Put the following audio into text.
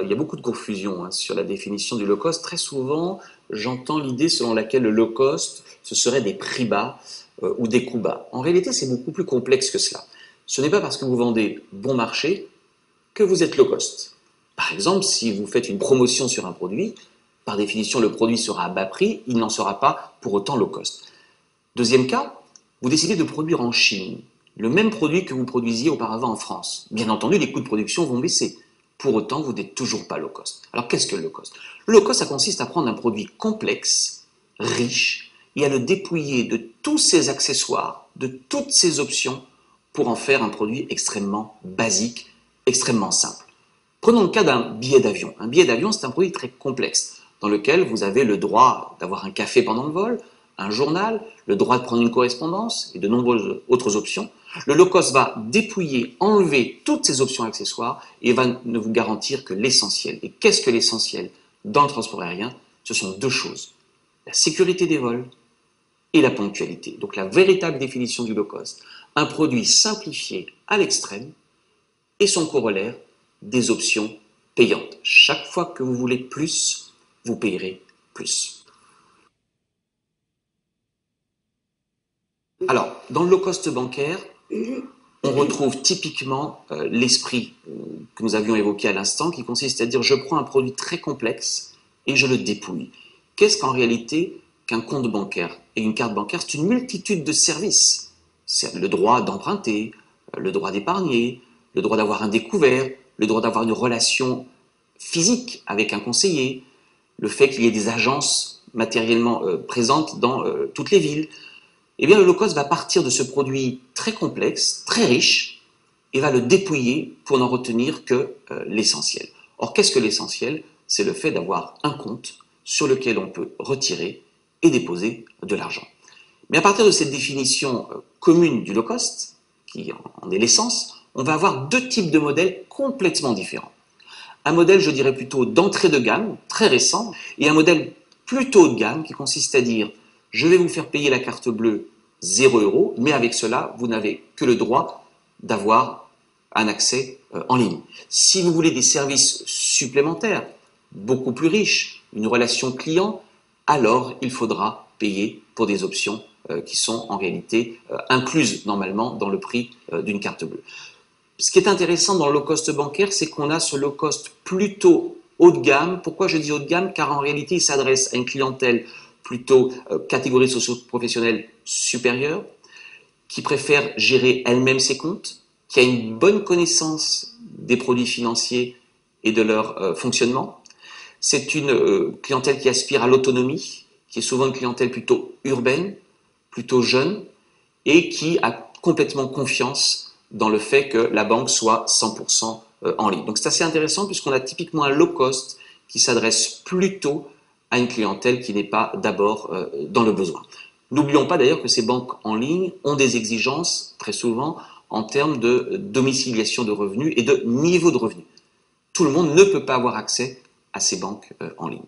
Il y a beaucoup de confusion sur la définition du low cost. Très souvent, j'entends l'idée selon laquelle le low cost, ce serait des prix bas ou des coûts bas. En réalité, c'est beaucoup plus complexe que cela. Ce n'est pas parce que vous vendez bon marché que vous êtes low cost. Par exemple, si vous faites une promotion sur un produit, par définition, le produit sera à bas prix, il n'en sera pas pour autant low cost. Deuxième cas, vous décidez de produire en Chine le même produit que vous produisiez auparavant en France. Bien entendu, les coûts de production vont baisser. Pour autant, vous n'êtes toujours pas low cost. Alors, qu'est-ce que le low cost? Le low cost, ça consiste à prendre un produit complexe, riche, et à le dépouiller de tous ses accessoires, de toutes ses options, pour en faire un produit extrêmement basique, extrêmement simple. Prenons le cas d'un billet d'avion. Un billet d'avion, c'est un produit très complexe, dans lequel vous avez le droit d'avoir un café pendant le vol, un journal, le droit de prendre une correspondance et de nombreuses autres options. Le low cost va dépouiller, enlever toutes ces options accessoires et va ne vous garantir que l'essentiel. Et qu'est-ce que l'essentiel dans le transport aérien? Ce sont deux choses, la sécurité des vols et la ponctualité. Donc la véritable définition du low cost, un produit simplifié à l'extrême et son corollaire, des options payantes. Chaque fois que vous voulez plus, vous payerez plus. Alors, dans le low cost bancaire, on retrouve typiquement l'esprit que nous avions évoqué à l'instant, qui consiste à dire je prends un produit très complexe et je le dépouille. Qu'est-ce qu'en réalité qu'un compte bancaire et une carte bancaire? C'est une multitude de services. C'est le droit d'emprunter, le droit d'épargner, le droit d'avoir un découvert, le droit d'avoir une relation physique avec un conseiller, le fait qu'il y ait des agences matériellement présentes dans toutes les villes. Eh bien, le low cost va partir de ce produit très complexe, très riche, et va le dépouiller pour n'en retenir que l'essentiel. Or, qu'est-ce que l'essentiel? C'est le fait d'avoir un compte sur lequel on peut retirer et déposer de l'argent. Mais à partir de cette définition commune du low cost, qui en est l'essence, on va avoir deux types de modèles complètement différents. Un modèle, je dirais plutôt d'entrée de gamme, très récent, et un modèle plutôt haut de gamme qui consiste à dire je vais vous faire payer la carte bleue 0 €, mais avec cela, vous n'avez que le droit d'avoir un accès en ligne. Si vous voulez des services supplémentaires, beaucoup plus riches, une relation client, alors il faudra payer pour des options qui sont en réalité incluses normalement dans le prix d'une carte bleue. Ce qui est intéressant dans le low cost bancaire, c'est qu'on a ce low cost plutôt haut de gamme. Pourquoi je dis haut de gamme? Car en réalité, il s'adresse à une clientèle plutôt catégorie socio-professionnelle supérieure, qui préfère gérer elle-même ses comptes, qui a une bonne connaissance des produits financiers et de leur fonctionnement. C'est une clientèle qui aspire à l'autonomie, qui est souvent une clientèle plutôt urbaine, plutôt jeune, et qui a complètement confiance dans le fait que la banque soit 100% en ligne. Donc c'est assez intéressant puisqu'on a typiquement un low cost qui s'adresse plutôt à une clientèle qui n'est pas d'abord dans le besoin. N'oublions pas d'ailleurs que ces banques en ligne ont des exigences très souvent en termes de domiciliation de revenus et de niveau de revenus. Tout le monde ne peut pas avoir accès à ces banques en ligne.